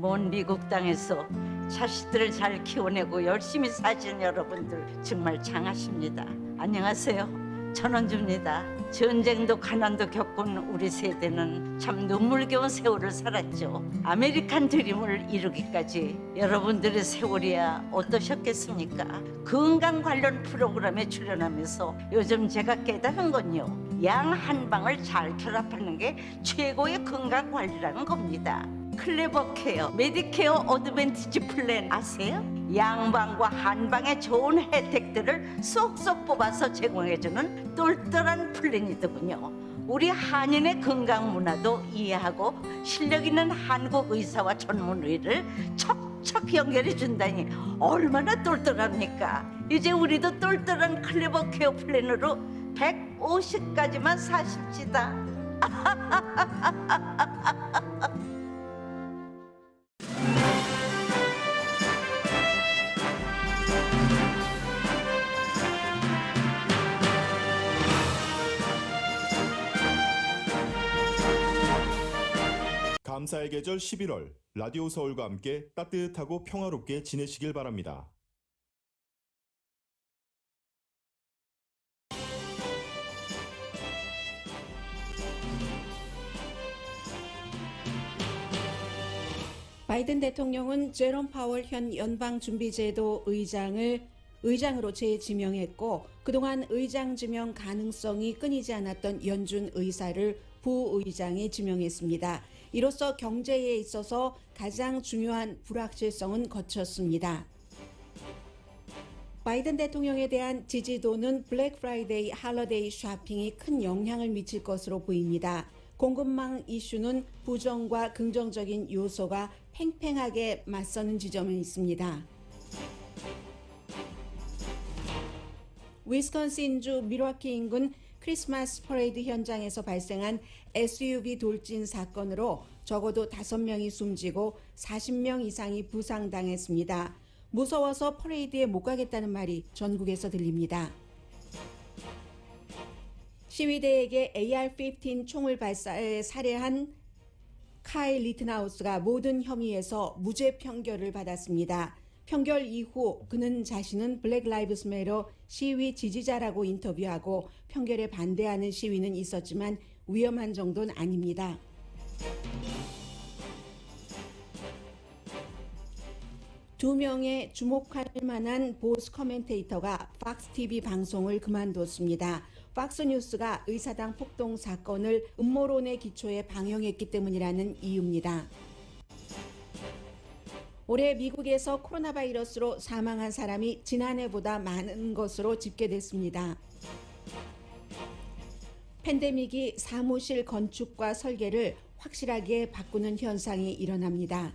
먼 미국 땅에서 자식들을 잘 키워내고 열심히 사신 여러분들 정말 장하십니다. 안녕하세요. 전원주입니다. 전쟁도 가난도 겪은 우리 세대는 참 눈물겨운 세월을 살았죠. 아메리칸 드림을 이루기까지 여러분들의 세월이야 어떠셨겠습니까? 건강 관련 프로그램에 출연하면서 요즘 제가 깨달은 건요, 양 한 방을 잘 결합하는 게 최고의 건강 관리라는 겁니다. 클레버 케어, 메디케어 어드밴티지 플랜 아세요? 양방과 한방의 좋은 혜택들을 쏙쏙 뽑아서 제공해주는 똘똘한 플랜이더군요. 우리 한인의 건강 문화도 이해하고 실력 있는 한국 의사와 전문의를 척척 연결해 준다니 얼마나 똘똘합니까? 이제 우리도 똘똘한 클레버 케어 플랜으로 150까지만 사십시다. 감사의 계절 11월 라디오 서울과 함께 따뜻하고 평화롭게 지내시길 바랍니다. 바이든 대통령은 제롬 파월 현 연방준비제도 의장으로 재지명했고, 그동안 의장 지명 가능성이 끊이지 않았던 연준 의사를 부의장에 지명했습니다. 이로써 경제에 있어서 가장 중요한 불확실성은 거쳤습니다. 바이든 대통령에 대한 지지도는 블랙 프라이데이 할러데이 쇼핑이 큰 영향을 미칠 것으로 보입니다. 공급망 이슈는 부정과 긍정적인 요소가 팽팽하게 맞서는 지점에 있습니다. 위스콘신주 밀워키 인근 크리스마스 퍼레이드 현장에서 발생한 SUV 돌진 사건으로 적어도 5명이 숨지고 40명 이상이 부상당했습니다. 무서워서 퍼레이드에 못 가겠다는 말이 전국에서 들립니다. 시위대에게 AR-15 총을 발사해 살해한 카일 리트나우스가 모든 혐의에서 무죄 판결을 받았습니다. 판결 이후 그는 자신은 블랙 라이브스 매터 시위 지지자라고 인터뷰하고 판결에 반대하는 시위는 있었지만 위험한 정도는 아닙니다. 두 명의 주목할 만한 보스 커멘테이터가 팍스TV 방송을 그만뒀습니다. 팍스뉴스가 의사당 폭동 사건을 음모론의 기초에 방영했기 때문이라는 이유입니다. 올해 미국에서 코로나 바이러스로 사망한 사람이 지난해보다 많은 것으로 집계됐습니다. 팬데믹이 사무실 건축과 설계를 확실하게 바꾸는 현상이 일어납니다.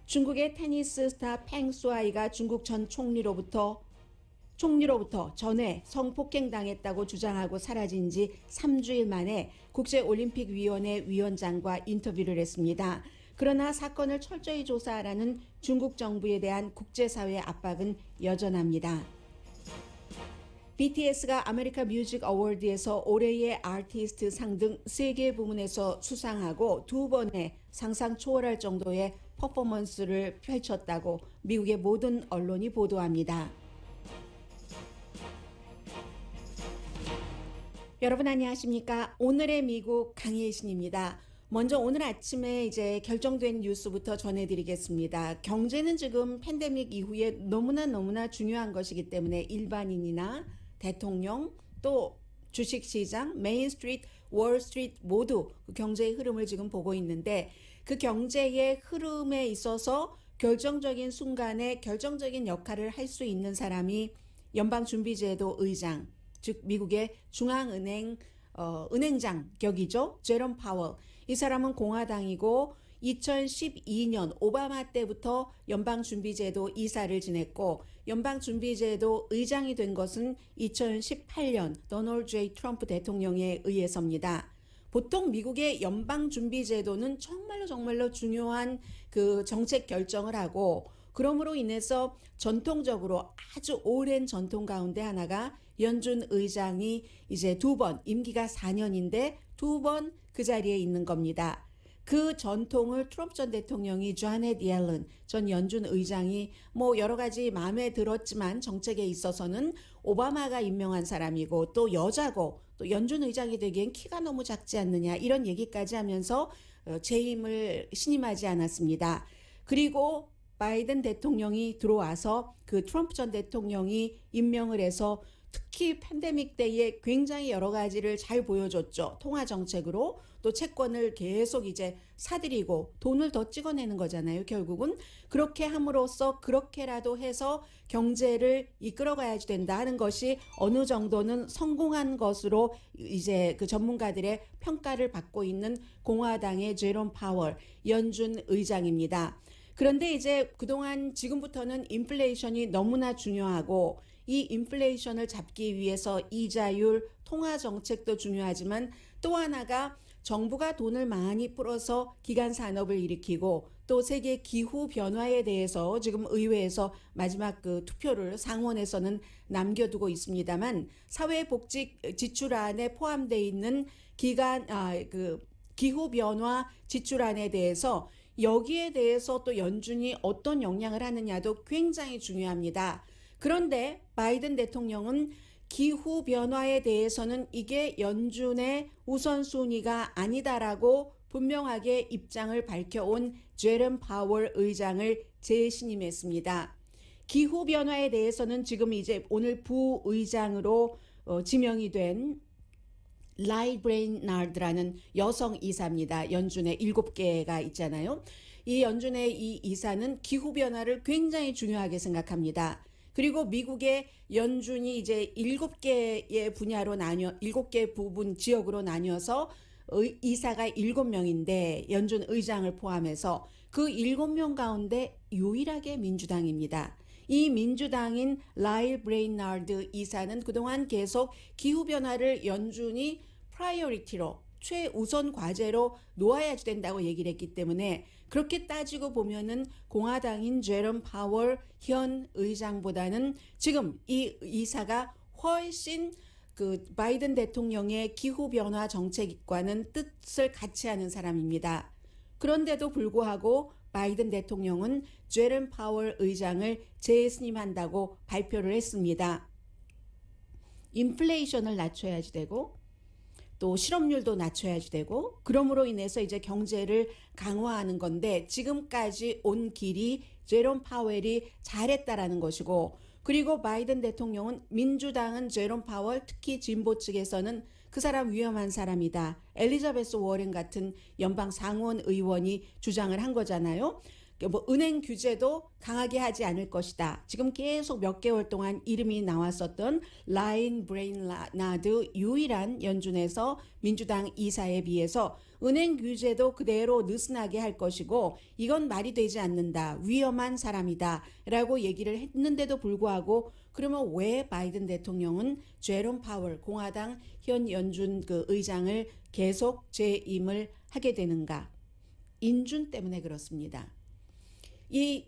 중국의 테니스 스타 팽수아이가 중국 전 총리로부터 전에 성폭행당했다고 주장하고 사라진 지 3주일 만에 국제올림픽위원회 위원장과 인터뷰를 했습니다. 그러나 사건을 철저히 조사하라는 중국 정부에 대한 국제사회의 압박은 여전합니다. BTS가 아메리카 뮤직 어워드에서 올해의 아티스트 상 등 3개 부문에서 수상하고 2번의 상상 초월할 정도의 퍼포먼스를 펼쳤다고 미국의 모든 언론이 보도합니다. 여러분 안녕하십니까? 오늘의 미국 강혜신입니다. 먼저 오늘 아침에 이제 결정된 뉴스부터 전해드리겠습니다. 경제는 지금 팬데믹 이후에 너무나 중요한 것이기 때문에 일반인이나 대통령 또 주식시장, 메인스트리트, 월스트리트 모두 그 경제의 흐름을 지금 보고 있는데, 그 경제의 흐름에 있어서 결정적인 순간에 결정적인 역할을 할 수 있는 사람이 연방준비제도 의장, 즉 미국의 중앙은행 은행장 격이죠. 제롬 파월. 이 사람은 공화당이고 2012년 오바마 때부터 연방준비제도 이사를 지냈고, 연방준비제도 의장이 된 것은 2018년 도널드 J. 트럼프 대통령에 의해서입니다. 보통 미국의 연방준비제도는 정말로 중요한 그 정책 결정을 하고, 그러므로 인해서 전통적으로 아주 오랜 전통 가운데 하나가 연준 의장이 이제 2번, 임기가 4년인데 2번 그 자리에 있는 겁니다. 그 전통을 트럼프 전 대통령이 자넷 옐런 전 연준 의장이 뭐 여러 가지 마음에 들었지만 정책에 있어서는 오바마가 임명한 사람이고 또 여자고 또 연준 의장이 되기엔 키가 너무 작지 않느냐 이런 얘기까지 하면서 재임을 신임하지 않았습니다. 그리고 바이든 대통령이 들어와서 그 트럼프 전 대통령이 임명을 해서 특히 팬데믹 때에 굉장히 여러 가지를 잘 보여줬죠. 통화 정책으로 또 채권을 계속 이제 사들이고 돈을 더 찍어내는 거잖아요. 결국은 그렇게 함으로써 그렇게라도 해서 경제를 이끌어가야지 된다 하는 것이 어느 정도는 성공한 것으로 이제 그 전문가들의 평가를 받고 있는 공화당의 제롬 파월 연준 의장입니다. 그런데 이제 그동안 지금부터는 인플레이션이 너무나 중요하고 이 인플레이션을 잡기 위해서 이자율, 통화 정책도 중요하지만 또 하나가 정부가 돈을 많이 풀어서 기간 산업을 일으키고 또 세계 기후 변화에 대해서 지금 의회에서 마지막 그 투표를 상원에서는 남겨두고 있습니다만 사회복지 지출안에 포함되어 있는 기후 변화 지출안에 대해서 여기에 대해서 또 연준이 어떤 영향을 하느냐도 굉장히 중요합니다. 그런데 바이든 대통령은 기후 변화에 대해서는 이게 연준의 우선순위가 아니다라고 분명하게 입장을 밝혀온 제롬 파월 의장을 재신임했습니다. 기후 변화에 대해서는 지금 이제 오늘 부의장으로 지명이 된 라이 브레이나드라는 여성 이사입니다. 연준에 7개가 있잖아요. 이 연준의 이 이사는 기후 변화를 굉장히 중요하게 생각합니다. 그리고 미국의 연준이 이제 7개의 분야로 나뉘어 7개 부분 지역으로 나뉘어서 이사가 7명인데 연준 의장을 포함해서 그 7명 가운데 유일하게 민주당입니다. 이 민주당인 라일 브레이나드 이사는 그동안 계속 기후변화를 연준이 프라이어리티로 최우선 과제로 놓아야지 된다고 얘기를 했기 때문에 그렇게 따지고 보면은 공화당인 제롬 파월 현 의장보다는 지금 이 이사가 훨씬 그 바이든 대통령의 기후변화 정책과는 뜻을 같이 하는 사람입니다. 그런데도 불구하고 바이든 대통령은 제롬 파월 의장을 재신임한다고 발표를 했습니다. 인플레이션을 낮춰야지 되고 또 실업률도 낮춰야지 되고 그러므로 인해서 이제 경제를 강화하는 건데 지금까지 온 길이 제롬 파웰이 잘했다라는 것이고 그리고 바이든 대통령은 민주당은 제롬 파월 특히 진보 측에서는 그 사람 위험한 사람이다. 엘리자베스 워렌 같은 연방 상원 의원이 주장을 한 거잖아요. 뭐 은행 규제도 강하게 하지 않을 것이다. 지금 계속 몇 개월 동안 이름이 나왔었던 라인 브레인나드 유일한 연준에서 민주당 이사에 비해서 은행 규제도 그대로 느슨하게 할 것이고 이건 말이 되지 않는다. 위험한 사람이다. 라고 얘기를 했는데도 불구하고 그러면 왜 바이든 대통령은 제롬 파월 공화당 현 연준 그 의장을 계속 재임을 하게 되는가? 인준 때문에 그렇습니다. 이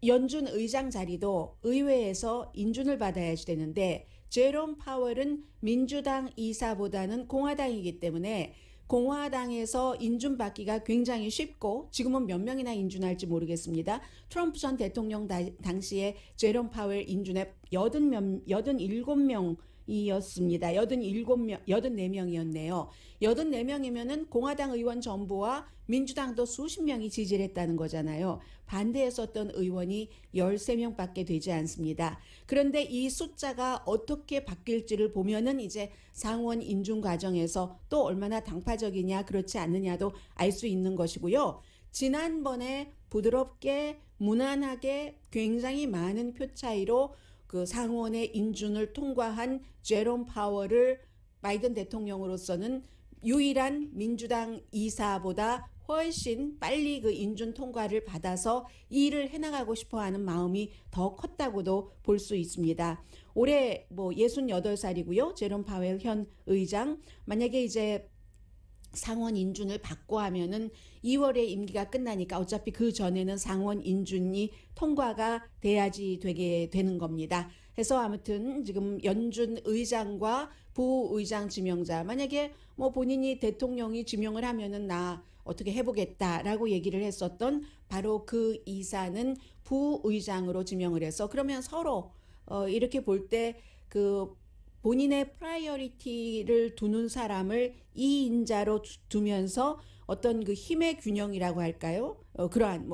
연준 의장 자리도 의회에서 인준을 받아야지 되는데 제롬 파월은 민주당 이사보다는 공화당이기 때문에 공화당에서 인준받기가 굉장히 쉽고 지금은 몇 명이나 인준할지 모르겠습니다. 트럼프 전 대통령 당시에 제롬 파월 인준에 87명이었습니다. 84명이었네요. 84명이면은 공화당 의원 전부와 민주당도 수십 명이 지지를 했다는 거잖아요. 반대했었던 의원이 13명밖에 되지 않습니다. 그런데 이 숫자가 어떻게 바뀔지를 보면은 이제 상원 인준 과정에서 또 얼마나 당파적이냐 그렇지 않느냐도 알 수 있는 것이고요. 지난번에 부드럽게 무난하게 굉장히 많은 표 차이로 그 상원의 인준을 통과한 제롬 파월을 바이든 대통령으로서는 유일한 민주당 이사보다 훨씬 빨리 그 인준 통과를 받아서 일을 해나가고 싶어하는 마음이 더 컸다고도 볼 수 있습니다. 올해 뭐 68살이고요. 제롬 파웰 현 의장 만약에 이제 상원 인준을 받고 하면은 2월에 임기가 끝나니까 어차피 그 전에는 상원 인준이 통과가 돼야지 되게 되는 겁니다. 해서 아무튼 지금 연준 의장과 부의장 지명자 만약에 뭐 본인이 대통령이 지명을 하면은 나 어떻게 해보겠다라고 얘기를 했었던 바로 그 이사는 부의장으로 지명을 해서 그러면 서로 이렇게 볼 때 그 본인의 프라이어리티를 두는 사람을 2인자로 두면서 어떤 그 힘의 균형이라고 할까요? 그러한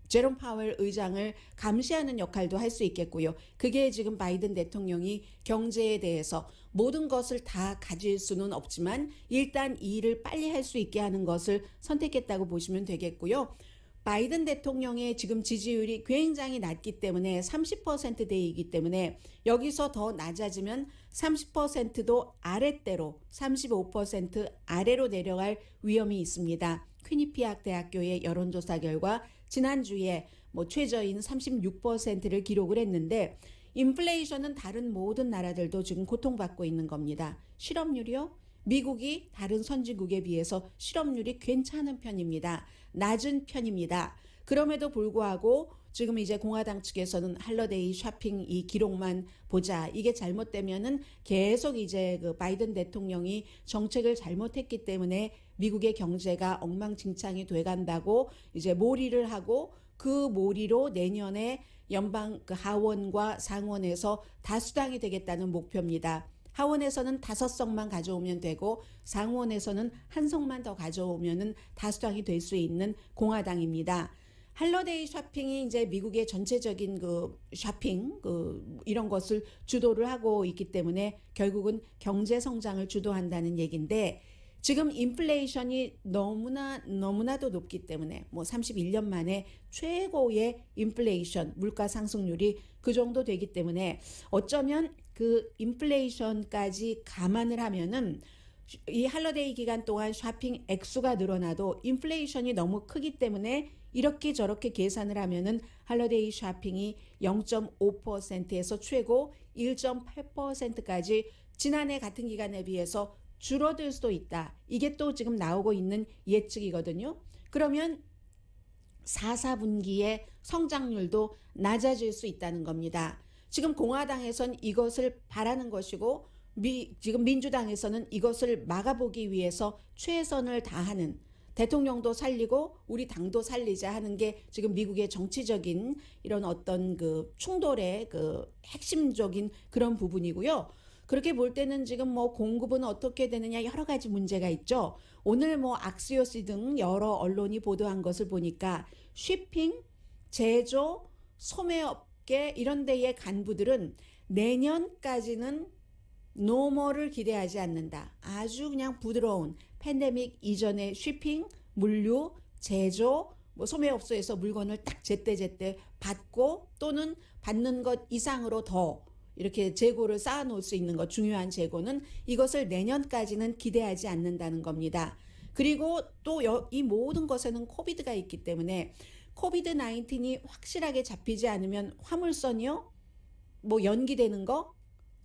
제롬 파웰 의장을 감시하는 역할도 할 수 있겠고요. 그게 지금 바이든 대통령이 경제에 대해서 모든 것을 다 가질 수는 없지만 일단 이 일을 빨리 할 수 있게 하는 것을 선택했다고 보시면 되겠고요. 바이든 대통령의 지금 지지율이 굉장히 낮기 때문에 30%대이기 때문에 여기서 더 낮아지면 30%도 아랫대로 35% 아래로 내려갈 위험이 있습니다. 퀴니피악 대학교의 여론조사 결과 지난주에 최저인 36%를 기록을 했는데 인플레이션은 다른 모든 나라들도 지금 고통받고 있는 겁니다. 실업률이요? 미국이 다른 선진국에 비해서 실업률이 괜찮은 편입니다. 낮은 편입니다. 그럼에도 불구하고 지금 이제 공화당 측에서는 할러데이 쇼핑 이 기록만 보자. 이게 잘못되면은 계속 이제 그 바이든 대통령이 정책을 잘못했기 때문에 미국의 경제가 엉망진창이 돼간다고 이제 몰이를 하고 그 몰이로 내년에 연방 그 하원과 상원에서 다수당이 되겠다는 목표입니다. 하원에서는 5석만 가져오면 되고 상원에서는 1석만 더 가져오면은 다수당이 될 수 있는 공화당입니다. 할러데이 쇼핑이 이제 미국의 전체적인 그 쇼핑 이런 것을 주도를 하고 있기 때문에 결국은 경제 성장을 주도한다는 얘기인데 지금 인플레이션이 너무나도 높기 때문에 31년 만에 최고의 인플레이션 물가 상승률이 그 정도 되기 때문에 어쩌면 그 인플레이션까지 감안을 하면은 이 할러데이 기간 동안 쇼핑 액수가 늘어나도 인플레이션이 너무 크기 때문에 이렇게 저렇게 계산을 하면은 할러데이 쇼핑이 0.5%에서 최고 1.8%까지 지난해 같은 기간에 비해서 줄어들 수도 있다. 이게 또 지금 나오고 있는 예측이거든요. 그러면 4분기의 성장률도 낮아질 수 있다는 겁니다. 지금 공화당에선 이것을 바라는 것이고 지금 민주당에서는 이것을 막아보기 위해서 최선을 다하는 대통령도 살리고 우리 당도 살리자 하는 게 지금 미국의 정치적인 이런 어떤 그 충돌의 그 핵심적인 그런 부분이고요. 그렇게 볼 때는 지금 공급은 어떻게 되느냐 여러 가지 문제가 있죠. 오늘 악시오스 등 여러 언론이 보도한 것을 보니까 쉬핑, 제조, 소매업계 이런 데의 간부들은 내년까지는 노멀을 기대하지 않는다. 아주 그냥 부드러운 팬데믹 이전의 쉬핑, 물류, 제조, 소매업소에서 물건을 딱 제때제때 받고 또는 받는 것 이상으로 더 이렇게 재고를 쌓아놓을 수 있는 것 중요한 재고는 이것을 내년까지는 기대하지 않는다는 겁니다. 그리고 또 이 모든 것에는 코비드가 있기 때문에 코비드 19이 확실하게 잡히지 않으면 화물선이요 연기되는 거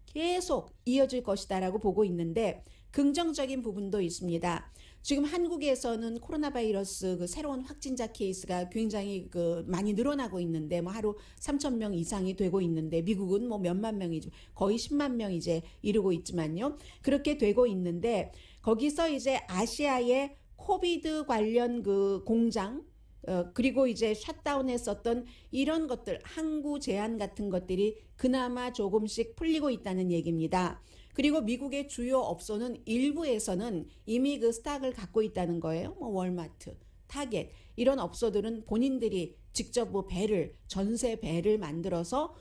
계속 이어질 것이다라고 보고 있는데 긍정적인 부분도 있습니다. 지금 한국에서는 코로나 바이러스 그 새로운 확진자 케이스가 굉장히 많이 늘어나고 있는데 하루 3,000명 이상이 되고 있는데 미국은 몇만 명이죠. 거의 10만 명 이제 이르고 있지만요. 그렇게 되고 있는데 거기서 이제 아시아의 코비드 관련 그 공장 그리고 이제 셧다운했었던 이런 것들 항구 제한 같은 것들이 그나마 조금씩 풀리고 있다는 얘기입니다. 그리고 미국의 주요 업소는 일부에서는 이미 그 스탁을 갖고 있다는 거예요. 월마트, 타겟 이런 업소들은 본인들이 직접 전세 배를 만들어서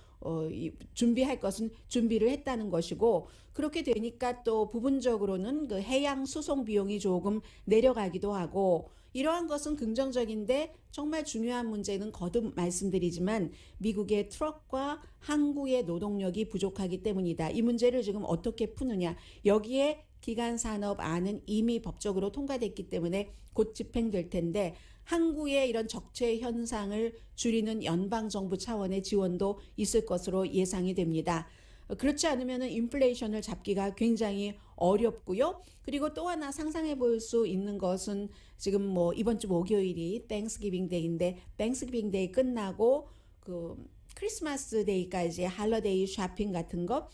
준비할 것은 준비를 했다는 것이고 그렇게 되니까 또 부분적으로는 그 해양 수송 비용이 조금 내려가기도 하고 이러한 것은 긍정적인데 정말 중요한 문제는 거듭 말씀드리지만 미국의 트럭과 항구의 노동력이 부족하기 때문이다. 이 문제를 지금 어떻게 푸느냐. 여기에 기간산업안은 이미 법적으로 통과됐기 때문에 곧 집행될 텐데 항구의 이런 적체 현상을 줄이는 연방정부 차원의 지원도 있을 것으로 예상이 됩니다. 그렇지 않으면 인플레이션을 잡기가 굉장히 어렵고요. 그리고 또 하나 상상해 볼 수 있는 것은 지금 이번 주 목요일이 땡스기빙 데이인데 땡스기빙 데이 끝나고 그 크리스마스 데이까지 할러데이 쇼핑 같은 거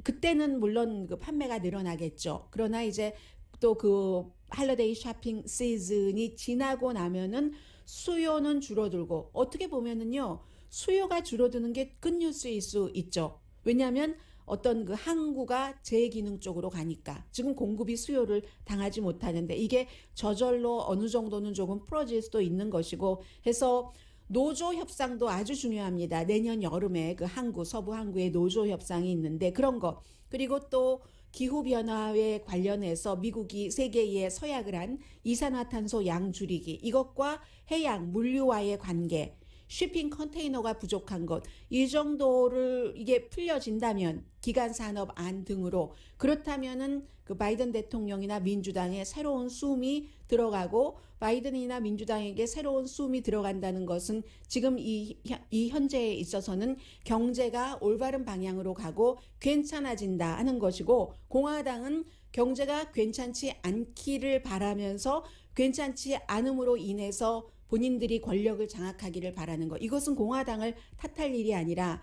그때는 물론 그 판매가 늘어나겠죠. 그러나 이제 또 그 할리데이 쇼핑 시즌이 지나고 나면은 수요는 줄어들고 어떻게 보면은요 수요가 줄어드는 게 굿뉴스일 수 있죠. 왜냐하면 어떤 그 항구가 재기능 쪽으로 가니까 지금 공급이 수요를 당하지 못하는데 이게 저절로 어느 정도는 조금 풀어질 수도 있는 것이고 해서 노조 협상도 아주 중요합니다. 내년 여름에 그 항구 서부 항구의 노조 협상이 있는데 그런 거 그리고 또 기후변화에 관련해서 미국이 세계에 서약을 한 이산화탄소 양 줄이기 이것과 해양 물류와의 관계 쉬핑 컨테이너가 부족한 것 이 정도를 이게 풀려진다면 기간 산업 안 등으로 그렇다면은 그 바이든 대통령이나 민주당에 새로운 숨이 들어가고 바이든이나 민주당에게 새로운 숨이 들어간다는 것은 지금 이 현재에 있어서는 경제가 올바른 방향으로 가고 괜찮아진다 하는 것이고 공화당은 경제가 괜찮지 않기를 바라면서 괜찮지 않음으로 인해서 본인들이 권력을 장악하기를 바라는 것. 이것은 공화당을 탓할 일이 아니라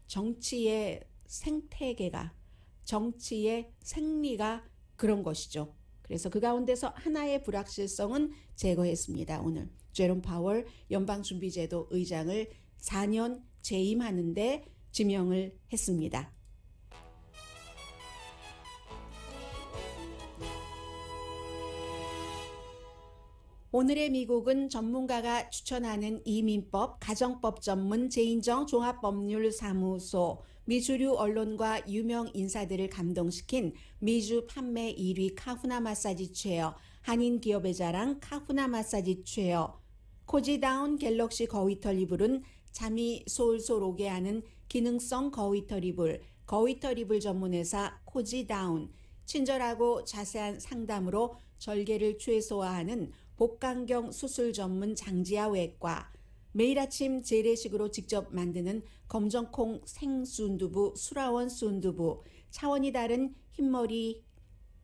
정치의 생태계가 정치의 생리가 그런 것이죠. 그래서 그 가운데서 하나의 불확실성은 제거했습니다. 오늘 제롬 파월 연방준비제도 의장을 4년 재임하는데 지명을 했습니다. 오늘의 미국은 전문가가 추천하는 이민법, 가정법 전문 제인정 종합법률사무소, 미주류 언론과 유명 인사들을 감동시킨 미주 판매 1위 카후나 마사지 체어, 한인 기업의 자랑 카후나 마사지 체어, 코지다운 갤럭시 거위털 이불은 잠이 솔솔 오게 하는 기능성 거위털 이불, 거위털 이불 전문회사 코지다운, 친절하고 자세한 상담으로 절개를 최소화하는 복강경 수술 전문 장지아 외과, 매일 아침 재래식으로 직접 만드는 검정콩 생순두부 수라원 순두부, 차원이 다른 흰머리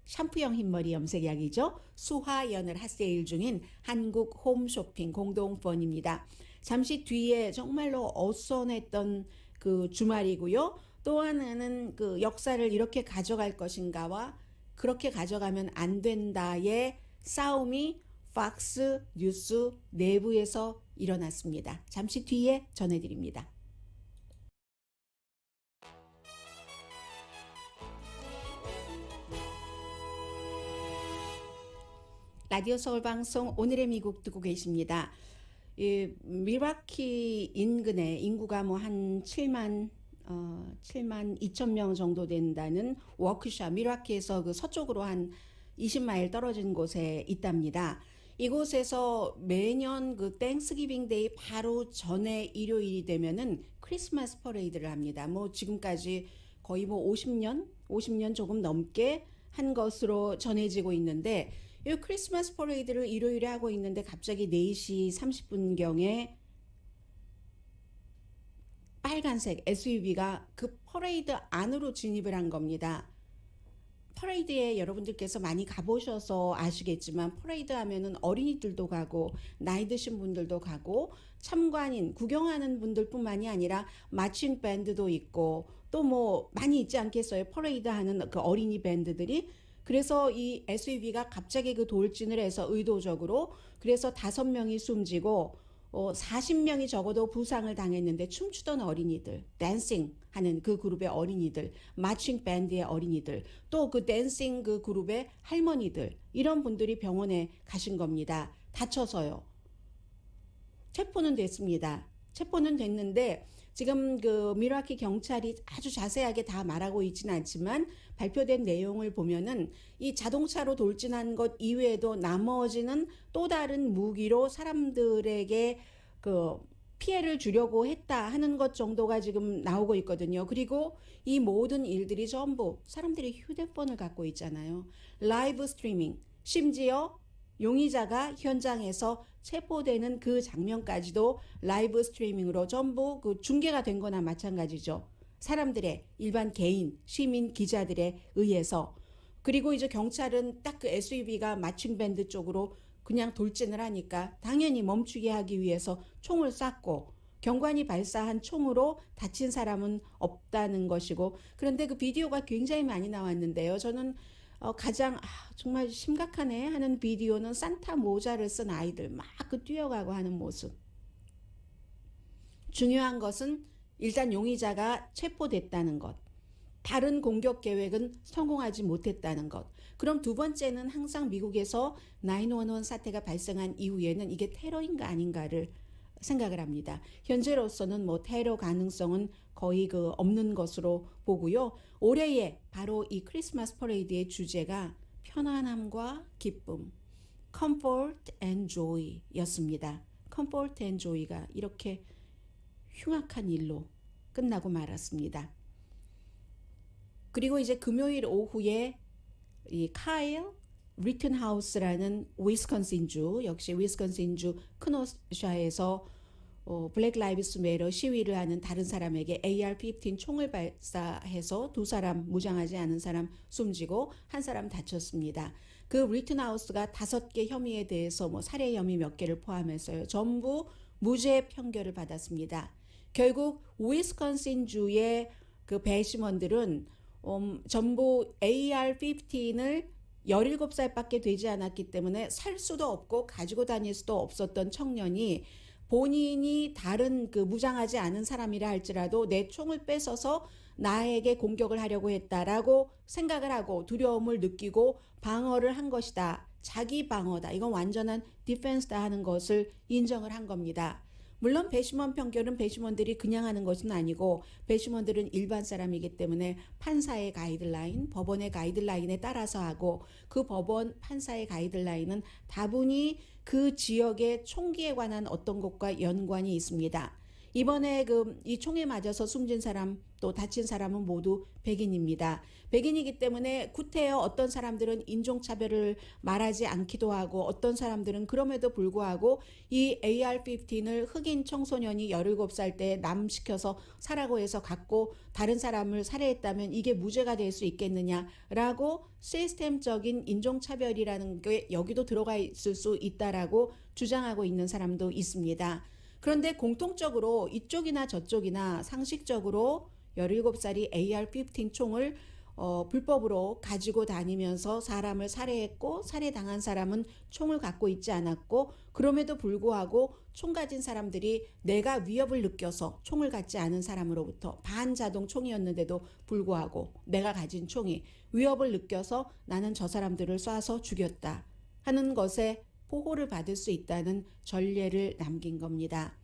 샴푸형 흰머리 염색약이죠. 수화연을 핫세일 중인 한국 홈쇼핑 공동펀입니다. 잠시 뒤에 정말로 어수선했던 그 주말이고요. 또 하나는 그 역사를 이렇게 가져갈 것인가와 그렇게 가져가면 안 된다의 싸움이 팍스 뉴스 내부에서 일어났습니다. 잠시 뒤에 전해드립니다. 라디오 서울 방송 오늘의 미국 듣고 계십니다. 밀와키 인근에 인구가 뭐 한 7만 2천 명 정도 된다는 워크샵 밀와키에서 그 서쪽으로 한 20마일 떨어진 곳에 있답니다. 이곳에서 매년 그 땡스기빙 데이 바로 전에 일요일이 되면은 크리스마스 퍼레이드를 합니다. 뭐 지금까지 거의 뭐 50년 조금 넘게 한 것으로 전해지고 있는데 이 크리스마스 퍼레이드를 일요일에 하고 있는데 갑자기 4시 30분경에 빨간색 SUV가 그 퍼레이드 안으로 진입을 한 겁니다. 퍼레이드에 여러분들께서 많이 가보셔서 아시겠지만 퍼레이드 하면은 어린이들도 가고 나이 드신 분들도 가고 참관인 구경하는 분들뿐만이 아니라 마칭 밴드도 있고 또 뭐 많이 있지 않겠어요? 퍼레이드 하는 그 어린이 밴드들이. 그래서 이 SUV가 갑자기 그 돌진을 해서 의도적으로 그래서 5명이 숨지고 40명이 적어도 부상을 당했는데 춤추던 어린이들, 댄싱 하는 그 그룹의 어린이들, 마칭 밴드의 어린이들, 또 그 댄싱 그 그룹의 할머니들, 이런 분들이 병원에 가신 겁니다. 다쳐서요. 체포는 됐습니다. 체포는 됐는데 지금 그 밀와키 경찰이 아주 자세하게 다 말하고 있지는 않지만 발표된 내용을 보면은 이 자동차로 돌진한 것 이외에도 나머지는 또 다른 무기로 사람들에게 그 피해를 주려고 했다 하는 것 정도가 지금 나오고 있거든요. 그리고 이 모든 일들이 전부 사람들이 휴대폰을 갖고 있잖아요. 라이브 스트리밍, 심지어 용의자가 현장에서 체포되는 그 장면까지도 라이브 스트리밍으로 전부 그 중계가 된 거나 마찬가지죠. 사람들의 일반 개인, 시민 기자들에 의해서. 그리고 이제 경찰은 딱 그 SUV가 마칭 밴드 쪽으로 그냥 돌진을 하니까 당연히 멈추게 하기 위해서 총을 쐈고 경관이 발사한 총으로 다친 사람은 없다는 것이고 그런데 그 비디오가 굉장히 많이 나왔는데요. 저는 가장 정말 심각하네 하는 비디오는 산타 모자를 쓴 아이들 막 뛰어가고 하는 모습. 중요한 것은 일단 용의자가 체포됐다는 것. 다른 공격 계획은 성공하지 못했다는 것. 그럼 두 번째는 항상 미국에서 911 사태가 발생한 이후에는 이게 테러인가 아닌가를 생각을 합니다. 현재로서는 테러 가능성은 거의 없는 것으로 보고요. 올해의 바로 이 크리스마스 퍼레이드의 주제가 편안함과 기쁨, comfort and joy 였습니다. comfort and joy가 이렇게 흉악한 일로 끝나고 말았습니다. 그리고 이제 금요일 오후에 이 카일 리튼하우스라는 위스콘신주, 역시 위스콘신주 크노샤에서 블랙 라이브스 매터 시위를 하는 다른 사람에게 AR-15 총을 발사해서 두 사람, 무장하지 않은 사람 숨지고 한 사람 다쳤습니다. 그 리튼하우스가 5개 혐의에 대해서 살해 혐의 몇 개를 포함해서요. 전부 무죄 판결을 받았습니다. 결국 위스콘신주의 그 배심원들은 전부 AR-15을 17살밖에 되지 않았기 때문에 살 수도 없고 가지고 다닐 수도 없었던 청년이 본인이 다른 무장하지 않은 사람이라 할지라도 내 총을 뺏어서 나에게 공격을 하려고 했다라고 생각을 하고 두려움을 느끼고 방어를 한 것이다. 자기 방어다. 이건 완전한 디펜스다 하는 것을 인정을 한 겁니다. 물론 배심원 판결은 배심원들이 그냥 하는 것은 아니고 배심원들은 일반 사람이기 때문에 판사의 가이드라인, 법원의 가이드라인에 따라서 하고 그 법원 판사의 가이드라인은 다분히 그 지역의 총기에 관한 어떤 것과 연관이 있습니다. 이번에 이 총에 맞아서 숨진 사람 또 다친 사람은 모두 백인입니다. 백인이기 때문에 구태여 어떤 사람들은 인종차별을 말하지 않기도 하고 어떤 사람들은 그럼에도 불구하고 이 AR-15을 흑인 청소년이 17살 때 남시켜서 사라고 해서 갖고 다른 사람을 살해했다면 이게 무죄가 될 수 있겠느냐라고 시스템적인 인종차별이라는 게 여기도 들어가 있을 수 있다라고 주장하고 있는 사람도 있습니다. 그런데 공통적으로 이쪽이나 저쪽이나 상식적으로 17살이 AR-15 총을 불법으로 가지고 다니면서 사람을 살해했고 살해당한 사람은 총을 갖고 있지 않았고 그럼에도 불구하고 총 가진 사람들이 내가 위협을 느껴서 총을 갖지 않은 사람으로부터 반자동 총이었는데도 불구하고 내가 가진 총이 위협을 느껴서 나는 저 사람들을 쏴서 죽였다 하는 것에 보호를 받을 수 있다는 전례를 남긴 겁니다.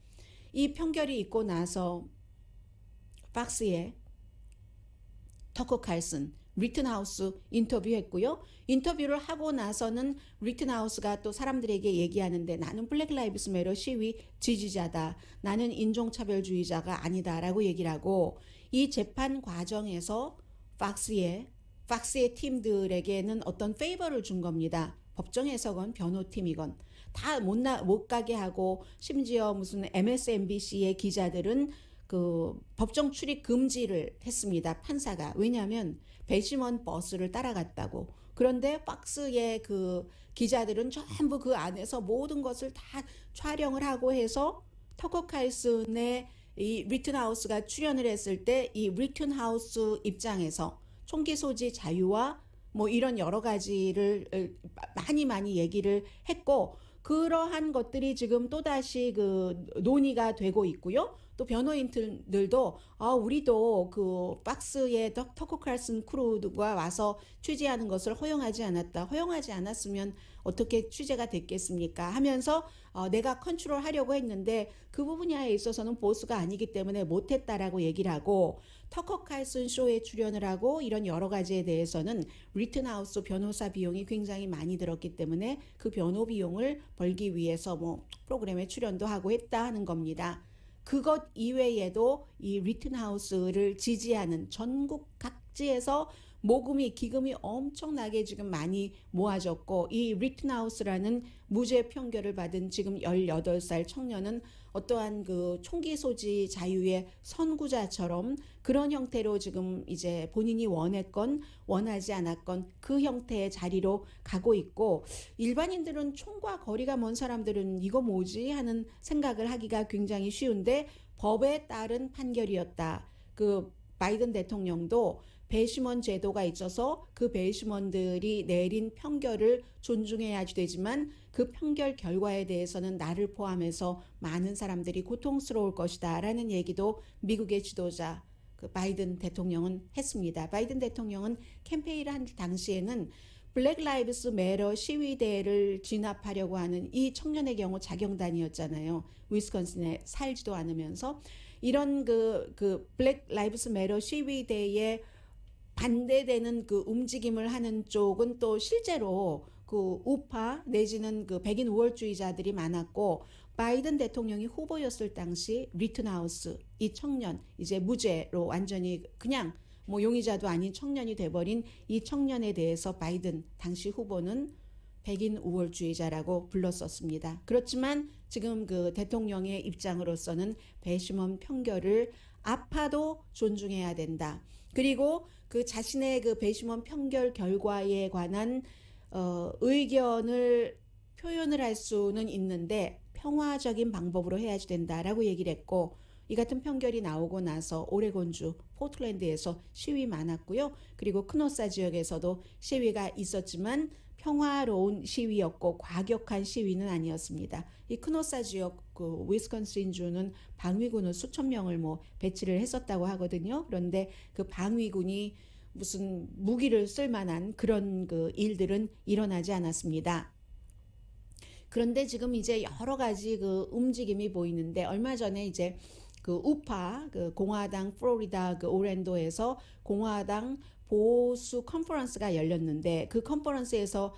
이 판결이 있고 나서 팍스의 터커 칼슨 리튼하우스 인터뷰했고요. 인터뷰를 하고 나서는 리튼하우스가 또 사람들에게 얘기하는데 나는 블랙 라이브스 매터 시위 지지자다. 나는 인종차별주의자가 아니다라고 얘기를 하고 이 재판 과정에서 팍스의 팀들에게는 어떤 페이버를 준 겁니다. 법정에서건 변호팀이건 다 못 가게 하고 심지어 무슨 MSNBC의 기자들은 법정 출입 금지를 했습니다. 판사가. 왜냐하면 배심원 버스를 따라갔다고. 그런데 박스의 기자들은 전부 그 안에서 모든 것을 다 촬영을 하고 해서 터커 칼슨의 이 리튼하우스가 출연을 했을 때 이 리튼하우스 입장에서 총기 소지 자유와 이런 여러 가지를 많이 얘기를 했고 그러한 것들이 지금 또다시 논의가 되고 있고요. 또 변호인들도 우리도 박스의 터커 칼슨 크루가 와서 취재하는 것을 허용하지 않았다. 허용하지 않았으면 어떻게 취재가 됐겠습니까? 하면서 내가 컨트롤하려고 했는데 그 분야에 있어서는 보스가 아니기 때문에 못했다라고 얘기를 하고 터커 칼슨 쇼에 출연을 하고 이런 여러 가지에 대해서는 리튼하우스 변호사 비용이 굉장히 많이 들었기 때문에 그 변호 비용을 벌기 위해서 프로그램에 출연도 하고 했다 하는 겁니다. 그것 이외에도 이 리튼하우스를 지지하는 전국 각지에서 기금이 엄청나게 지금 많이 모아졌고 이 리튼하우스라는 무죄 판결을 받은 지금 18살 청년은 어떠한 총기 소지 자유의 선구자처럼 그런 형태로 지금 이제 본인이 원했건 원하지 않았건 그 형태의 자리로 가고 있고 일반인들은 총과 거리가 먼 사람들은 이거 뭐지 하는 생각을 하기가 굉장히 쉬운데 법에 따른 판결이었다. 바이든 대통령도 배심원 제도가 있어서 그 배심원들이 내린 판결을 존중해야 되지만 그 판결 결과에 대해서는 나를 포함해서 많은 사람들이 고통스러울 것이다 라는 얘기도 미국의 지도자 그 바이든 대통령은 했습니다. 바이든 대통령은 캠페인을 한 당시에는 블랙 라이브스 매러 시위대를 진압하려고 하는 이 청년의 경우 자경단이었잖아요. 위스콘신에 살지도 않으면서 이런 그 블랙 라이브스 매러 시위대에 반대되는 그 움직임을 하는 쪽은 또 실제로 그 우파 내지는 그 백인 우월주의자들이 많았고 바이든 대통령이 후보였을 당시 리튼하우스 이 청년 이제 무죄로 완전히 그냥 뭐 용의자도 아닌 청년이 돼버린 이 청년에 대해서 바이든 당시 후보는 백인 우월주의자라고 불렀었습니다. 그렇지만 지금 그 대통령의 입장으로서는 배심원 판결을 아파도 존중해야 된다. 그리고 그 자신의 그 배심원 판결 결과에 관한 의견을 표현을 할 수는 있는데 평화적인 방법으로 해야지 된다라고 얘기를 했고 이 같은 판결이 나오고 나서 오레곤주 포틀랜드에서 시위 많았고요. 그리고 크노사 지역에서도 시위가 있었지만 평화로운 시위였고 과격한 시위는 아니었습니다. 이 크노사 지역 그 위스콘신주는 방위군을 수천 명을 뭐 배치를 했었다고 하거든요. 그런데 그 방위군이 무슨 무기를 쓸 만한 그런 그 일들은 일어나지 않았습니다. 그런데 지금 이제 여러 가지 그 움직임이 보이는데 얼마 전에 이제 그 우파 그 공화당 플로리다 그 오랜도에서 공화당 보수 컨퍼런스가 열렸는데 그 컨퍼런스에서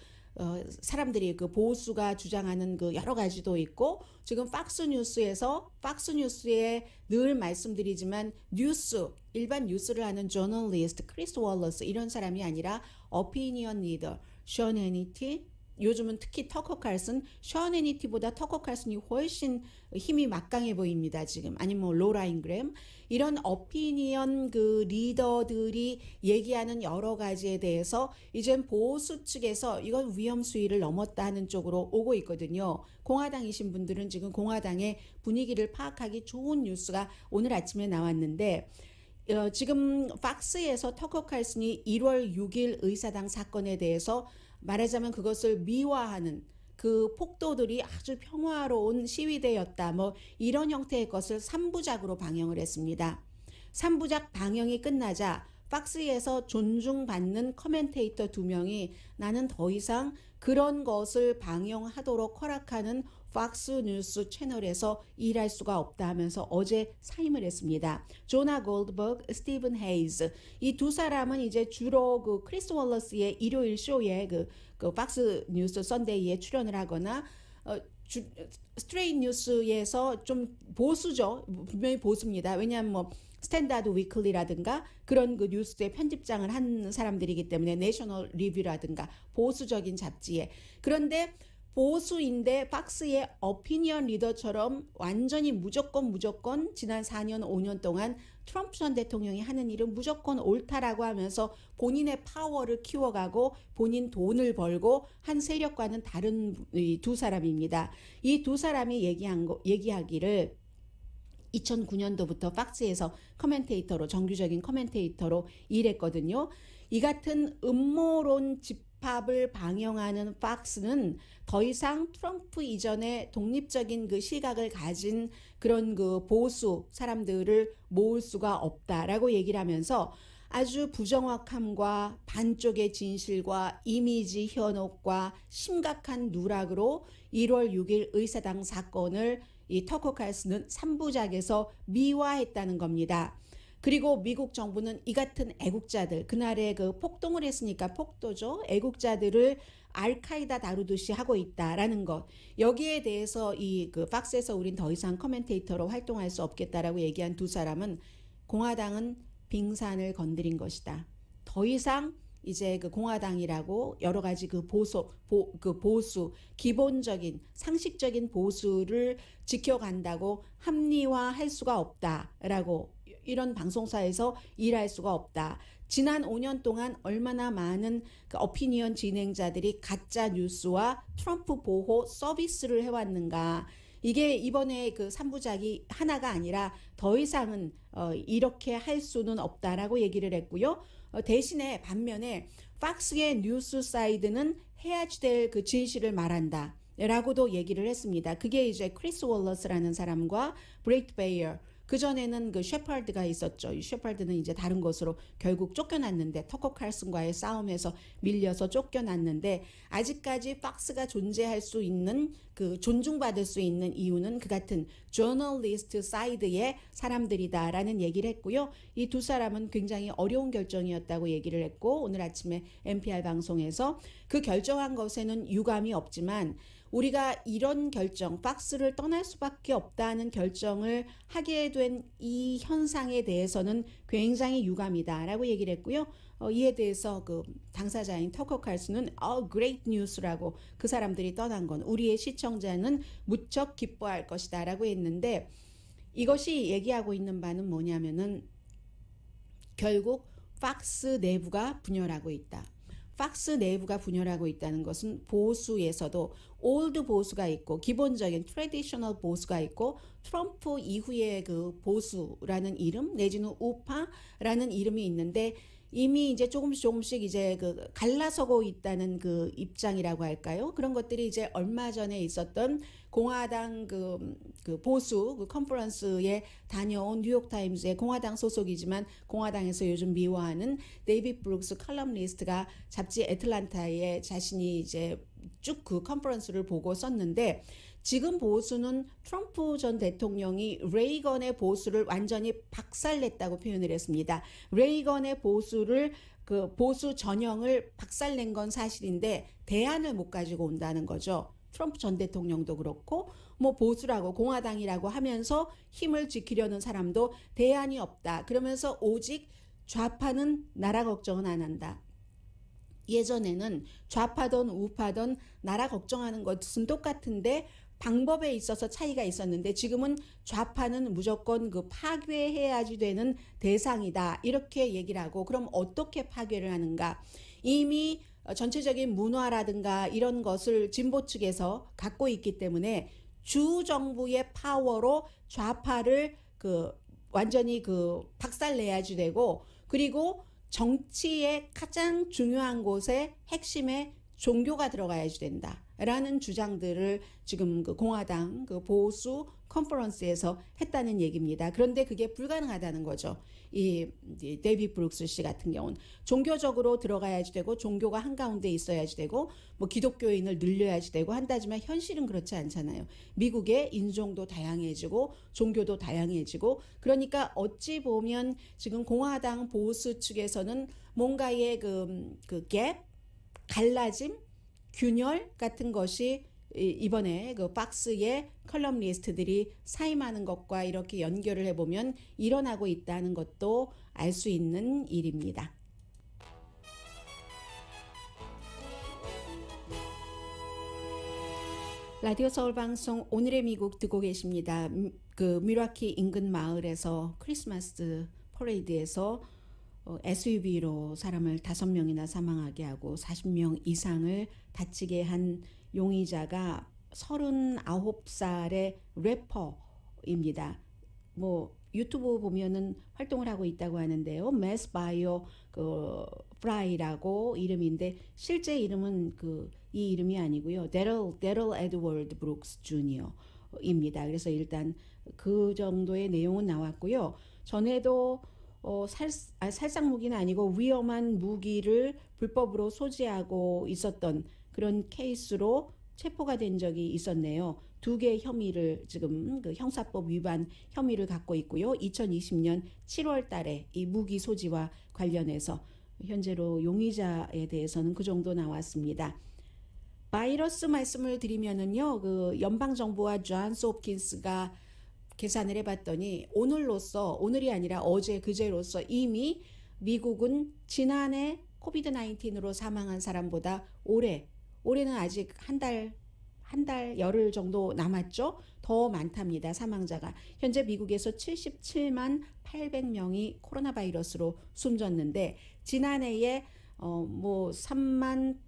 사람들이 그 보수가 주장하는 그 여러 가지도 있고 지금 팍스뉴스에 늘 말씀드리지만 일반 뉴스를 하는 저널리스트 크리스 월러스 이런 사람이 아니라 어피니언 리더 션 해니티 요즘은 특히 터커 칼슨, 션 해니티보다 터커 칼슨이 훨씬 힘이 막강해 보입니다. 지금 아니면 뭐 로라 잉그램 이런 어피니언 그 리더들이 얘기하는 여러 가지에 대해서 이젠 보수 측에서 이건 위험 수위를 넘었다 하는 쪽으로 오고 있거든요. 공화당이신 분들은 지금 공화당의 분위기를 파악하기 좋은 뉴스가 오늘 아침에 나왔는데 지금 팍스에서 터커 칼슨이 1월 6일 의사당 사건에 대해서 말하자면 그것을 미화하는 그 폭도들이 아주 평화로운 시위대였다. 뭐 이런 형태의 것을 3부작으로 방영을 했습니다. 3부작 방영이 끝나자 팍스에서 존중받는 커멘테이터 2명이 나는 더 이상 그런 것을 방영하도록 허락하는 팍스 뉴스 채널에서 일할 수가 없다 하면서 어제 사임을 했습니다. 조나 골드버그, 스티븐 헤이즈 이 두 사람은 이제 주로 그 크리스 월러스의 일요일 쇼에 그 팍스 뉴스 선데이에 출연을 하거나 스트레이트 뉴스에서 좀 보수죠. 분명히 보수입니다. 왜냐하면 뭐 스탠다드 위클리라든가 그런 그 뉴스의 편집장을 한 사람들이기 때문에 내셔널 리뷰라든가 보수적인 잡지에 그런데 보수인데 팍스의 어피니언 리더처럼 완전히 무조건 지난 4년 5년 동안 트럼프 전 대통령이 하는 일은 무조건 옳다라고 하면서 본인의 파워를 키워가고 본인 돈을 벌고 한 세력과는 다른 이 두 사람입니다. 이 두 사람이 얘기하기를 2009년도부터 팍스에서 커멘테이터로 정규적인 커멘테이터로 일했거든요. 이 같은 음모론 집합을 방영하는 팍스는 더 이상 트럼프 이전에 독립적인 그 시각을 가진 그런 그 보수 사람들을 모을 수가 없다라고 얘기를 하면서 아주 부정확함과 반쪽의 진실과 이미지 현혹과 심각한 누락으로 1월 6일 의사당 사건을 이 터커 칼슨은 3부작에서 미화했다는 겁니다. 그리고 미국 정부는 이 같은 애국자들 그날에 그 폭동을 했으니까 폭도죠. 애국자들을 알카이다 다루듯이 하고 있다라는 것. 여기에 대해서 이 그 팍스에서 우린 더 이상 커멘테이터로 활동할 수 없겠다라고 얘기한 두 사람은 공화당은 빙산을 건드린 것이다. 더 이상 이제 그 공화당이라고 여러 가지 그 보수 기본적인 상식적인 보수를 지켜간다고 합리화할 수가 없다라고 이런 방송사에서 일할 수가 없다. 지난 5년 동안 얼마나 많은 그 어피니언 진행자들이 가짜 뉴스와 트럼프 보호 서비스를 해왔는가. 이게 이번에 그 3부작이 하나가 아니라 더 이상은 이렇게 할 수는 없다라고 얘기를 했고요. 대신에 반면에 팍스의 뉴스 사이드는 해야지 될 그 진실을 말한다. 라고도 얘기를 했습니다. 그게 이제 크리스 월러스라는 사람과 브레이트 베이어, 그전에는 그 셰퍼드가 있었죠. 이 셰퍼드는 이제 다른 곳으로 결국 쫓겨났는데, 터커 칼슨과의 싸움에서 밀려서 쫓겨났는데, 아직까지 팍스가 존재할 수 있는, 그 존중받을 수 있는 이유는 그 같은 저널리스트 사이드의 사람들이다라는 얘기를 했고요. 이 두 사람은 굉장히 어려운 결정이었다고 얘기를 했고, 오늘 아침에 NPR 방송에서 그 결정한 것에는 유감이 없지만 우리가 이런 결정, 팍스를 떠날 수밖에 없다는 결정을 하게 된 이 현상에 대해서는 굉장히 유감이다라고 얘기를 했고요. 이에 대해서 그 당사자인 터커 칼슨은 great news라고, 그 사람들이 떠난 건 우리의 시청자는 무척 기뻐할 것이다라고 했는데, 이것이 얘기하고 있는 바는 뭐냐면은 결국 팍스 내부가 분열하고 있다. 팍스 내부가 분열하고 있다는 것은 보수에서도 올드 보수가 있고 기본적인 트래디셔널 보수가 있고 트럼프 이후의 그 보수라는 이름 내지는 우파라는 이름이 있는데, 이미 이제 조금씩 이제 그 갈라서고 있다는 그 입장이라고 할까요? 그런 것들이 이제 얼마 전에 있었던 공화당 그 보수 그 컨퍼런스에 다녀온 뉴욕타임즈의 공화당 소속이지만 공화당에서 요즘 미워하는 데이빗 브룩스 칼럼니스트가 잡지 애틀란타에 자신이 이제 쭉 그 컨퍼런스를 보고 썼는데, 지금 보수는 트럼프 전 대통령이 레이건의 보수를 완전히 박살냈다고 표현을 했습니다. 레이건의 보수를, 그 보수 전형을 박살낸 건 사실인데 대안을 못 가지고 온다는 거죠. 트럼프 전 대통령도 그렇고 뭐 보수라고 공화당이라고 하면서 힘을 지키려는 사람도 대안이 없다. 그러면서 오직 좌파는 나라 걱정은 안 한다. 예전에는 좌파든 우파든 나라 걱정하는 것은 똑같은데 방법에 있어서 차이가 있었는데, 지금은 좌파는 무조건 그 파괴해야지 되는 대상이다, 이렇게 얘기를 하고, 그럼 어떻게 파괴를 하는가? 이미 전체적인 문화라든가 이런 것을 진보 측에서 갖고 있기 때문에 주 정부의 파워로 좌파를 그 완전히 그 박살내야지 되고, 그리고 정치의 가장 중요한 곳에 핵심에 종교가 들어가야지 된다라는 주장들을 지금 그 공화당 그 보수 컨퍼런스에서 했다는 얘기입니다. 그런데 그게 불가능하다는 거죠. 이 데이빗 브룩스 씨 같은 경우는 종교적으로 들어가야지 되고 종교가 한가운데 있어야지 되고 뭐 기독교인을 늘려야지 되고 한다지만 현실은 그렇지 않잖아요. 미국의 인종도 다양해지고 종교도 다양해지고, 그러니까 어찌 보면 지금 공화당 보수 측에서는 뭔가의 그 갭, 갈라짐, 균열 같은 것이 이번에 그 팍스의 컬럼니스트들이 사임하는 것과 이렇게 연결을 해보면 일어나고 있다는 것도 알 수 있는 일입니다. 라디오 서울 방송 오늘의 미국 듣고 계십니다. 그 미라키 인근 마을에서 크리스마스 퍼레이드에서 SUV로 사람을 5명이나 사망하게 하고 40명 이상을 다치게 한 용의자가 39살의 래퍼입니다. 뭐 유튜브 보면은 활동을 하고 있다고 하는데요. 메스 바이오 그 프라이라고 이름인데 실제 이름은 이 이름이 아니고요. 데럴 에드워드 브룩스 주니어입니다. 그래서 일단 그 정도의 내용은 나왔고요. 전에도 살상 무기는 아니고 위험한 무기를 불법으로 소지하고 있었던 그런 케이스로 체포가 된 적이 있었네요. 2개의 혐의를 지금 그 형사법 위반 혐의를 갖고 있고요. 2020년 7월 달에 이 무기 소지와 관련해서 현재로 용의자에 대해서는 그 정도 나왔습니다. 바이러스 말씀을 드리면은요. 그 연방정부와 존스 홉킨스가 계산을 해봤더니 오늘이 아니라 어제 그제로서 이미 미국은 지난해 코비드 19으로 사망한 사람보다 올해는 아직 한 달 열흘 정도 남았죠. 더 많답니다. 사망자가. 현재 미국에서 77만 800명이 코로나 바이러스로 숨졌는데 지난해에 38만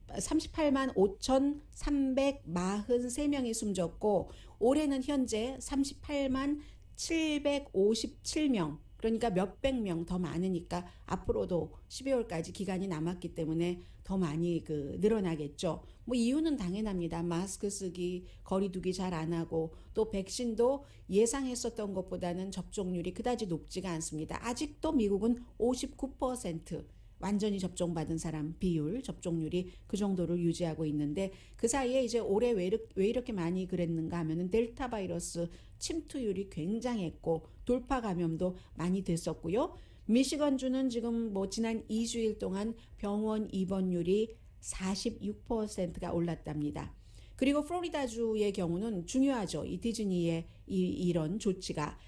5,343명이 숨졌고 올해는 현재 38만 757명 그러니까 몇백 명 더 많으니까 앞으로도 12월까지 기간이 남았기 때문에 더 많이 늘어나겠죠. 뭐 이유는 당연합니다. 마스크 쓰기, 거리 두기 잘 안 하고 또 백신도 예상했었던 것보다는 접종률이 그다지 높지가 않습니다. 아직도 미국은 59% 완전히 접종받은 사람 비율, 접종률이 그 정도를 유지하고 있는데 그 사이에 이제 올해 왜 이렇게 많이 그랬는가 하면은 델타 바이러스 침투율이 굉장했고 돌파 감염도 많이 됐었고요. 미시건주는 지금 뭐 지난 2주일 동안 병원 입원율이 46%가 올랐답니다. 그리고 플로리다주의 경우는 중요하죠. 이 디즈니의 이런 조치가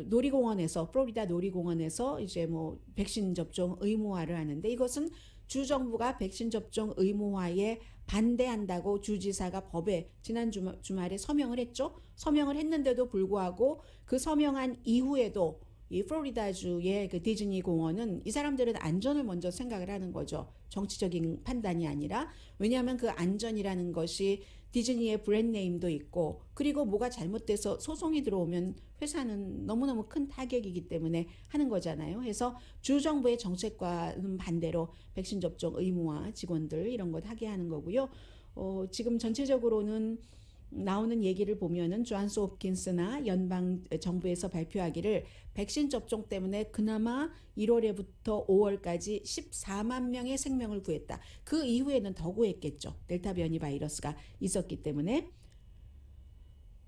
놀이공원에서 플로리다 놀이공원에서 이제 뭐 백신 접종 의무화를 하는데 이것은 주 정부가 백신 접종 의무화에 반대한다고 주지사가 법에 지난 주말에 서명을 했죠. 서명을 했는데도 불구하고 그 서명한 이후에도 이 플로리다주의 그 디즈니 공원은 이 사람들은 안전을 먼저 생각을 하는 거죠. 정치적인 판단이 아니라. 왜냐하면 그 안전이라는 것이 디즈니의 브랜드네임도 있고 그리고 뭐가 잘못돼서 소송이 들어오면 회사는 너무너무 큰 타격이기 때문에 하는 거잖아요. 그래서 주정부의 정책과는 반대로 백신 접종 의무화 직원들 이런 것 하게 하는 거고요. 지금 전체적으로는 나오는 얘기를 보면은 존스 홉킨스나 연방 정부에서 발표하기를 백신 접종 때문에 그나마 1월에부터 5월까지 14만 명의 생명을 구했다. 그 이후에는 더 구했겠죠. 델타 변이 바이러스가 있었기 때문에.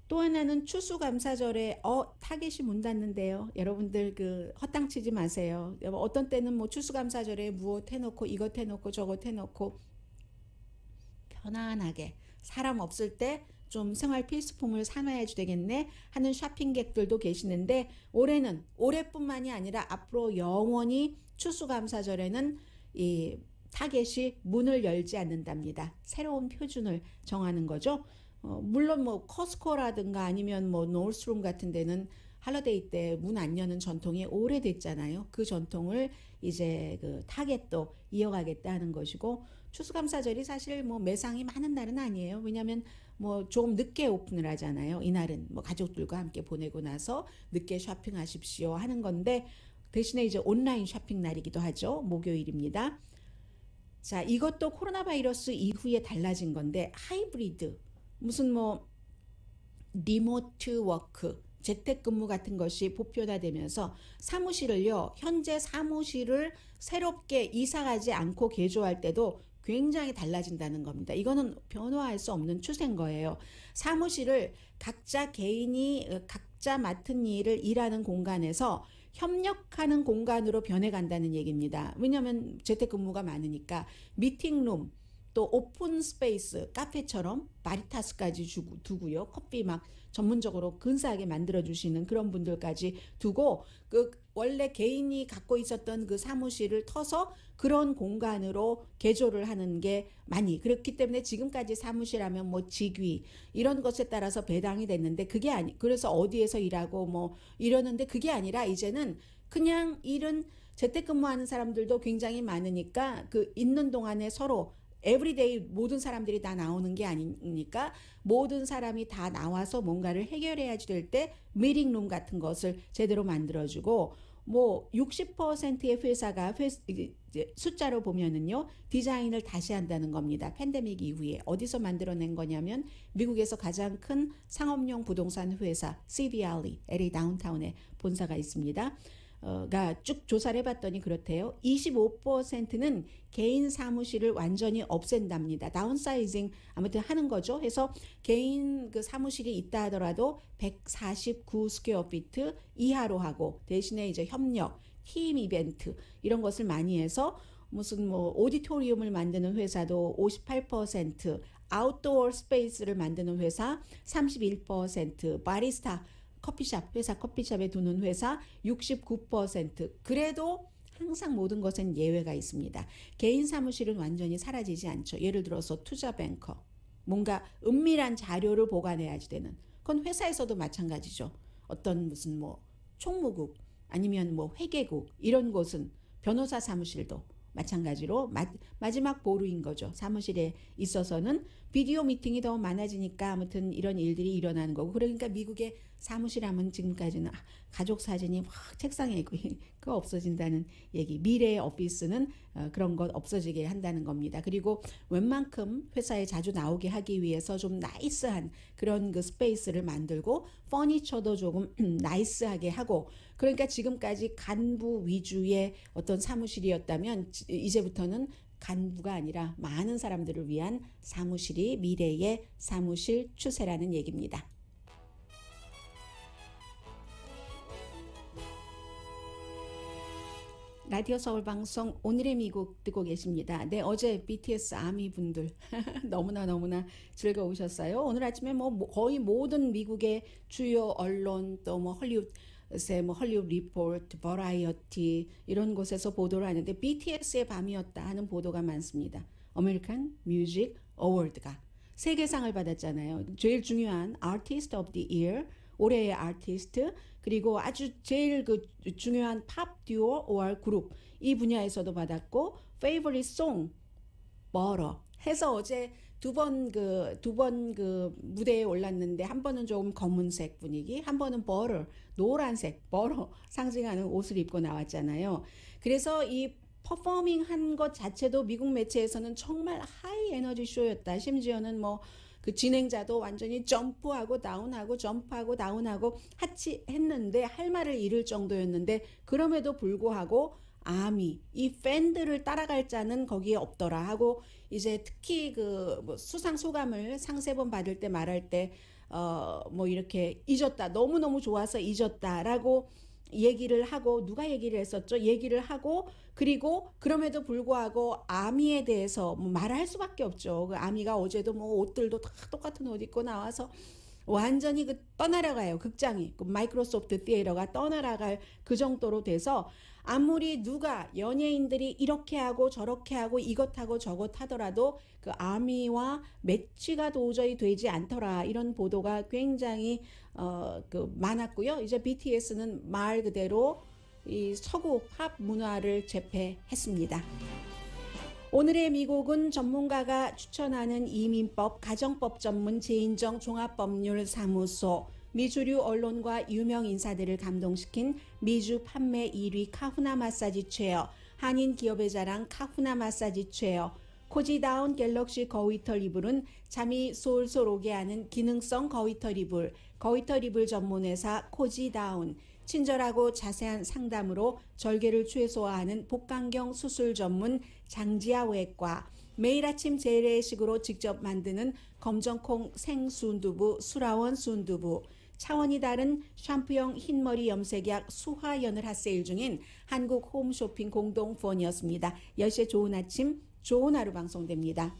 또 하나는 추수감사절에 타겟이 문 닫는데요. 여러분들 헛땅치지 마세요. 어떤 때는 뭐 추수감사절에 무엇 해놓고 이것 해놓고 저것 해놓고 편안하게 사람 없을 때 좀 생활 필수품을 사놔야지 되겠네 하는 쇼핑객들도 계시는데 올해뿐만이 아니라 앞으로 영원히 추수감사절에는 이 타겟이 문을 열지 않는답니다. 새로운 표준을 정하는 거죠. 물론 뭐 커스코라든가 아니면 뭐 노스룸 같은 데는 할러데이 때 문 안 여는 전통이 오래됐잖아요. 그 전통을 이제 그 타겟도 이어가겠다 하는 것이고 추수감사절이 사실 뭐 매상이 많은 날은 아니에요. 왜냐하면 뭐 조금 늦게 오픈을 하잖아요. 이날은 뭐 가족들과 함께 보내고 나서 늦게 쇼핑하십시오 하는 건데 대신에 이제 온라인 쇼핑 날이기도 하죠. 목요일입니다. 자, 이것도 코로나 바이러스 이후에 달라진 건데 하이브리드 무슨 뭐 리모트 워크 재택근무 같은 것이 보편화되면서 사무실을요, 현재 사무실을 새롭게 이사가지 않고 개조할 때도 굉장히 달라진다는 겁니다. 이거는 변화할 수 없는 추세인 거예요. 사무실을 각자 개인이 각자 맡은 일을 일하는 공간에서 협력하는 공간으로 변해간다는 얘기입니다. 왜냐하면 재택근무가 많으니까 미팅룸 또 오픈 스페이스 카페처럼 바리타스까지 두고요. 커피 막 전문적으로 근사하게 만들어 주시는 그런 분들까지 두고 그 원래 개인이 갖고 있었던 그 사무실을 터서 그런 공간으로 개조를 하는 게 많이 그렇기 때문에 지금까지 사무실 하면 뭐 직위 이런 것에 따라서 배당이 됐는데 그게 그래서 어디에서 일하고 뭐 이러는데 그게 아니라 이제는 그냥 일은 재택근무하는 사람들도 굉장히 많으니까 그 있는 동안에 서로 에브리데이 모든 사람들이 다 나오는 게 아니니까 모든 사람이 다 나와서 뭔가를 해결해야지 될 때 미팅룸 같은 것을 제대로 만들어주고 뭐 60%의 회사가 숫자로 보면은요 디자인을 다시 한다는 겁니다. 팬데믹 이후에 어디서 만들어낸 거냐면 미국에서 가장 큰 상업용 부동산 회사 CBRE LA 다운타운에 본사가 있습니다. 가 쭉 조사를 해봤더니 그렇대요. 25%는 개인 사무실을 완전히 없앤답니다. 다운사이징 아무튼 하는 거죠. 해서 개인 그 사무실이 있다 하더라도 149 스퀘어피트 이하로 하고 대신에 이제 협력, 팀 이벤트 이런 것을 많이 해서 무슨 뭐 오디토리움을 만드는 회사도 58%, 아웃도어 스페이스를 만드는 회사 31%, 바리스타 커피숍, 회사 커피숍에 두는 회사 69%. 그래도 항상 모든 것엔 예외가 있습니다. 개인 사무실은 완전히 사라지지 않죠. 예를 들어서 투자뱅커, 뭔가 은밀한 자료를 보관해야지 되는. 그건 회사에서도 마찬가지죠. 어떤 무슨 뭐 총무국 아니면 뭐 회계국 이런 곳은 변호사 사무실도 마찬가지로 마지막 보루인 거죠. 사무실에 있어서는 비디오 미팅이 더 많아지니까 아무튼 이런 일들이 일어나는 거고 그러니까 미국의 사무실 하면 지금까지는 가족 사진이 막 책상에 있고 그거 없어진다는 얘기. 미래의 오피스는 그런 것 없어지게 한다는 겁니다. 그리고 웬만큼 회사에 자주 나오게 하기 위해서 좀 나이스한 그런 그 스페이스를 만들고 퍼니처도 조금 나이스하게 하고 그러니까 지금까지 간부 위주의 어떤 사무실이었다면 이제부터는 간부가 아니라 많은 사람들을 위한 사무실이 미래의 사무실 추세라는 얘기입니다. 라디오 서울 방송 오늘의 미국 듣고 계십니다. 네, 어제 BTS 아미 분들 너무나 즐거우셨어요. 오늘 아침에 뭐 거의 모든 미국의 주요 언론 또 뭐 헐리우드 리포트, 버라이어티 이런 곳에서 보도를 하는데 BTS의 밤이었다 하는 보도가 많습니다. 아메리칸 뮤직 어워드가 세계상을 받았잖아요. 제일 중요한 아티스트 오브 더 이어, 올해의 아티스트, 그리고 아주 제일 그 중요한 팝 듀오 or 그룹 이 분야에서도 받았고 페이버릿 송 버러 해서 어제 두 번 그 무대에 올랐는데 한 번은 조금 검은색 분위기, 한 번은 버러 노란색 버러 상징하는 옷을 입고 나왔잖아요. 그래서 이 퍼포밍 한 것 자체도 미국 매체에서는 정말 하이 에너지 쇼였다. 심지어는 뭐 그 진행자도 완전히 점프하고 다운하고 점프하고 다운하고 하치 했는데 할 말을 잃을 정도였는데 그럼에도 불구하고 아미 이 팬들을 따라갈 자는 거기에 없더라 하고 이제 특히 그 뭐 수상 소감을 상세번 받을 때 말할 때 뭐 이렇게 잊었다 너무너무 좋아서 잊었다라고 얘기를 하고 누가 얘기를 했었죠? 얘기를 하고 그리고 그럼에도 불구하고 아미에 대해서 뭐 말을 할 수밖에 없죠. 그 아미가 어제도 뭐 옷들도 다 똑같은 옷 입고 나와서 완전히 그 떠나려가요. 극장이 그 마이크로소프트 시애터가 떠나려갈 그 정도로 돼서 아무리 누가 연예인들이 이렇게 하고 저렇게 하고 이것하고 저것 하더라도 그 아미와 매치가 도저히 되지 않더라 이런 보도가 굉장히 그 많았고요. 이제 BTS는 말 그대로 이 서구 팝 문화를 재패했습니다. 오늘의 미국은 전문가가 추천하는 이민법, 가정법 전문 재인정 종합법률사무소, 미주류 언론과 유명 인사들을 감동시킨 미주 판매 1위 카후나 마사지 체어, 한인 기업의 자랑 카후나 마사지 체어, 코지다운 갤럭시 거위털 이불은 잠이 솔솔 오게 하는 기능성 거위털 이불, 거위털 이불 전문회사 코지다운, 친절하고 자세한 상담으로 절개를 최소화하는 복강경 수술 전문 장지아 외과, 매일 아침 재래식으로 직접 만드는 검정콩 생순두부 수라원 순두부, 차원이 다른 샴푸용 흰머리 염색약 수화연을 핫세일 중인 한국 홈쇼핑 공동폰이었습니다. 10시에 좋은 아침 좋은 하루 방송됩니다.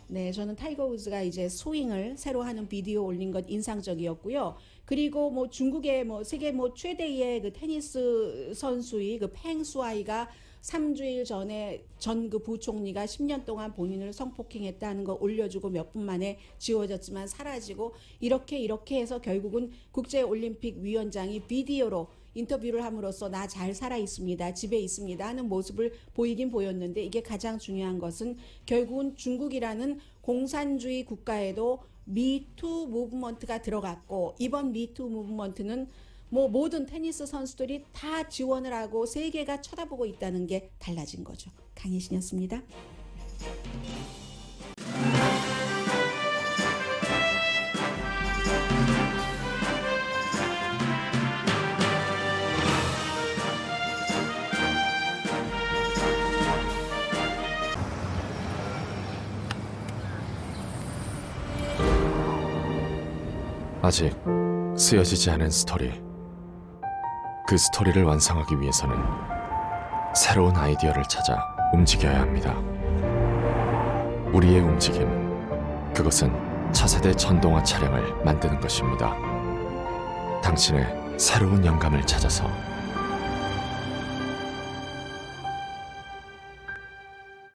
네, 저는 타이거 우즈가 이제 스윙을 새로 하는 비디오 올린 것 인상적이었고요. 그리고 뭐 중국의 뭐 세계 뭐 최대의 그 테니스 선수의 그 팽수아이가 3주일 전에 전 그 부총리가 10년 동안 본인을 성폭행했다는 거 올려주고 몇 분 만에 지워졌지만 사라지고 이렇게 해서 결국은 국제올림픽위원장이 비디오로 인터뷰를 함으로써 나 잘 살아 있습니다. 집에 있습니다. 하는 모습을 보이긴 보였는데 이게 가장 중요한 것은 결국은 중국이라는 공산주의 국가에도 미투 무브먼트가 들어갔고 이번 미투 무브먼트는 뭐 모든 테니스 선수들이 다 지원을 하고 세계가 쳐다보고 있다는 게 달라진 거죠. 강희신이었습니다. 아직 쓰여지지 않은 스토리. 그 스토리를 완성하기 위해서는 새로운 아이디어를 찾아 움직여야 합니다. 우리의 움직임, 그것은 차세대 전동화 차량을 만드는 것입니다. 당신의 새로운 영감을 찾아서